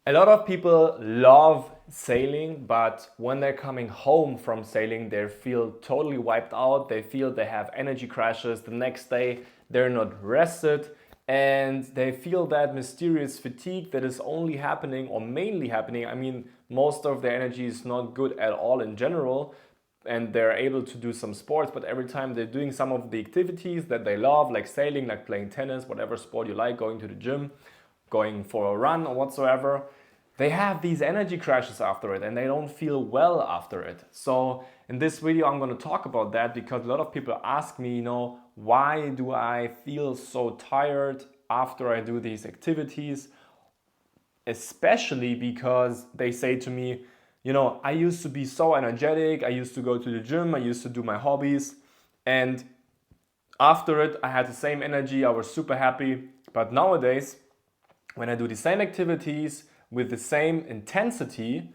A lot of people love sailing, but when they're coming home from sailing, they feel totally wiped out. They feel they have energy crashes. The next day, they're not rested, and they feel that mysterious fatigue that is only happening or mainly happening. I mean, most of their energy is not good at all in general, and they're able to do some sports, but every time they're doing some of the activities that they love, like sailing, like playing tennis, whatever sport you like, going to the gym, going for a run or whatsoever, they have these energy crashes after it and they don't feel well after it. So in this video, I'm going to talk about that because a lot of people ask me, why do I feel so tired after I do these activities? Especially because they say to me, I used to be so energetic, I used to go to the gym, I used to do my hobbies, and after it, I had the same energy, I was super happy. But nowadays, when I do the same activities with the same intensity,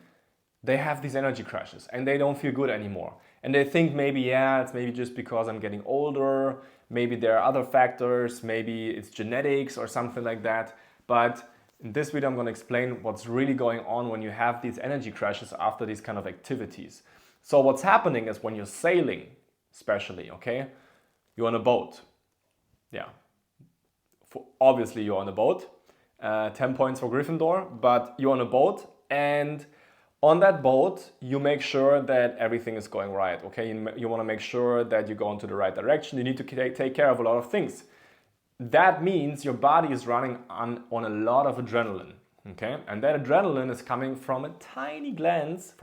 they have these energy crashes and they don't feel good anymore. And they think maybe, yeah, it's maybe just because I'm getting older, maybe there are other factors, maybe it's genetics or something like that. But in this video, I'm going to explain what's really going on when you have these energy crashes after these kind of activities. So what's happening is when you're sailing, especially, okay, you're on a boat. Yeah, obviously you're on a boat. 10 points for Gryffindor, but you're on a boat, and on that boat you make sure that everything is going right. Okay, you want to make sure that you go into the right direction. You need to take care of a lot of things. That means your body is running on a lot of adrenaline. Okay, and that adrenaline is coming from tiny glands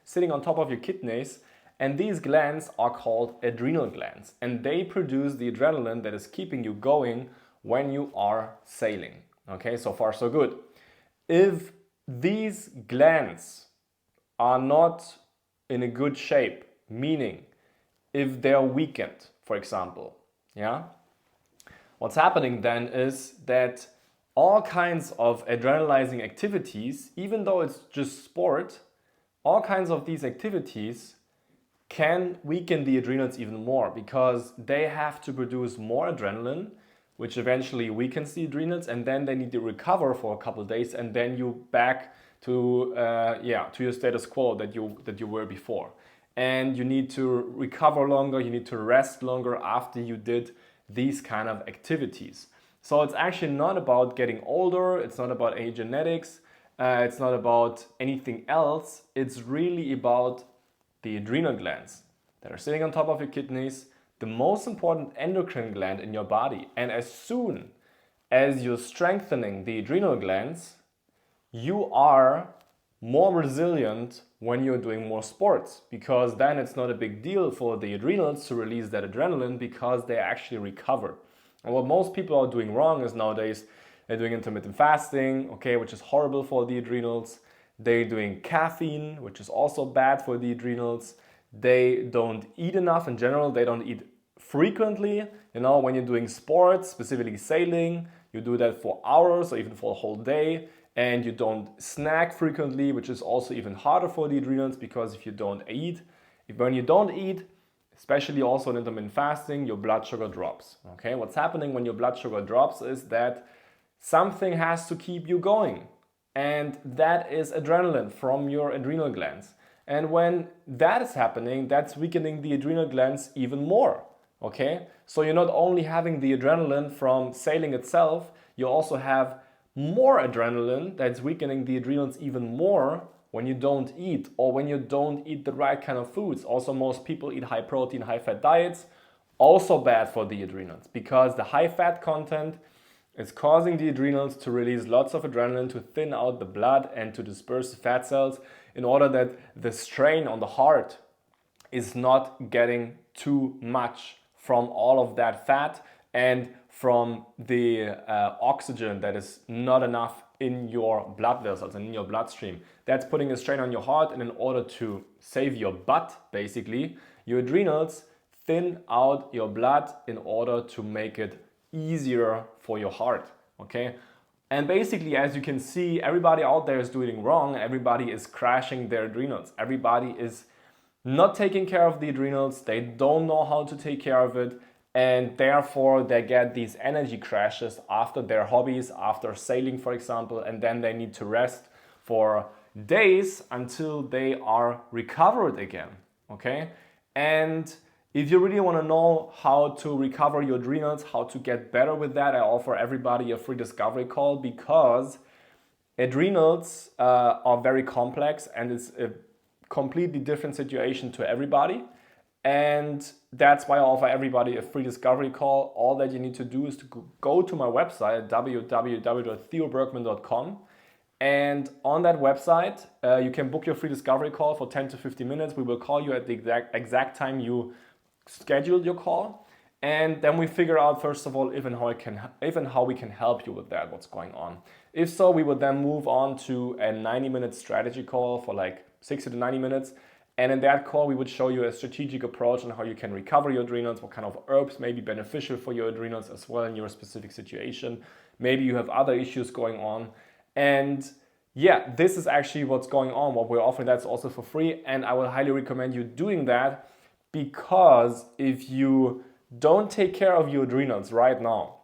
sitting on top of your kidneys, and these glands are called adrenal glands, and they produce the adrenaline that is keeping you going when you are sailing. Okay, so far so good. If these glands are not in a good shape, meaning if they're weakened, for example, yeah, what's happening then is that all kinds of adrenalizing activities, even though it's just sport, all kinds of these activities can weaken the adrenals even more because they have to produce more adrenaline, which eventually weakens the adrenals, and then they need to recover for a couple of days, and then you back to to your status quo that you were before. And you need to recover longer, you need to rest longer after you did these kind of activities. So it's actually not about getting older, it's not about any genetics, it's not about anything else. It's really about the adrenal glands that are sitting on top of your kidneys, the most important endocrine gland in your body. And as soon as you're strengthening the adrenal glands, you are more resilient when you're doing more sports, because then it's not a big deal for the adrenals to release that adrenaline because they actually recover. And what most people are doing wrong is nowadays they're doing intermittent fasting, okay, which is horrible for the adrenals. They're doing caffeine, which is also bad for the adrenals. They don't eat enough in general. They don't eat frequently. When you're doing sports, specifically sailing, you do that for hours or even for a whole day. And you don't snack frequently, which is also even harder for the adrenals, because if you don't eat, when you don't eat, especially also in intermittent fasting, your blood sugar drops. Okay, what's happening when your blood sugar drops is that something has to keep you going, and that is adrenaline from your adrenal glands. And when that is happening, that's weakening the adrenal glands even more. Okay, so you're not only having the adrenaline from sailing itself, you also have more adrenaline that's weakening the adrenals even more when you don't eat, or when you don't eat the right kind of foods. Also, most people eat high protein, high fat diets, also bad for the adrenals, because the high fat content is causing the adrenals to release lots of adrenaline to thin out the blood and to disperse the fat cells in order that the strain on the heart is not getting too much from all of that fat and from the oxygen that is not enough in your blood vessels and in your bloodstream. That's putting a strain on your heart, and in order to save your butt, basically, your adrenals thin out your blood in order to make it easier for your heart, okay? And basically, as you can see, everybody out there is doing wrong. Everybody is crashing their adrenals. Everybody is not taking care of the adrenals. They don't know how to take care of it. and therefore they get these energy crashes after their hobbies, after sailing, for example, and then they need to rest for days until they are recovered again. Okay? And if you really want to know how to recover your adrenals, how to get better with that, I offer everybody a free discovery call, because adrenals are very complex and it's a completely different situation to everybody. And that's why I offer everybody a free discovery call. All that you need to do is to go to my website, www.theobergmann.com. And on that website, you can book your free discovery call for 10 to 15 minutes. We will call you at the exact time you scheduled your call. And then we figure out, first of all, if and how we can help you with that, what's going on. If so, we would then move on to a 90-minute strategy call for like 60 to 90 minutes. And in that call, we would show you a strategic approach on how you can recover your adrenals, what kind of herbs may be beneficial for your adrenals as well in your specific situation. Maybe you have other issues going on. And yeah, this is actually what's going on, what we're offering. That's also for free. And I will highly recommend you doing that, because if you don't take care of your adrenals right now,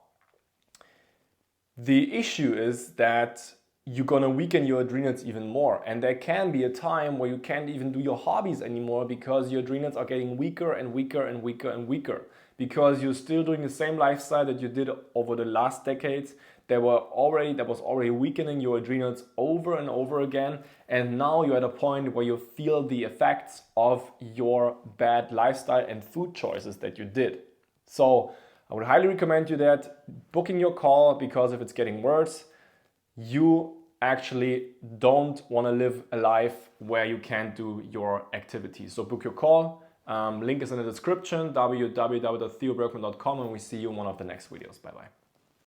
the issue is that you're gonna weaken your adrenals even more. And there can be a time where you can't even do your hobbies anymore, because your adrenals are getting weaker and weaker and weaker and weaker, because you're still doing the same lifestyle that you did over the last decades. That was already weakening your adrenals over and over again. And now you're at a point where you feel the effects of your bad lifestyle and food choices that you did. So I would highly recommend you that booking your call, because if it's getting worse, you actually don't want to live a life where you can't do your activities. So book your call. Link is in the description, www.theobergmann.com, and we see you in one of the next videos. Bye-bye.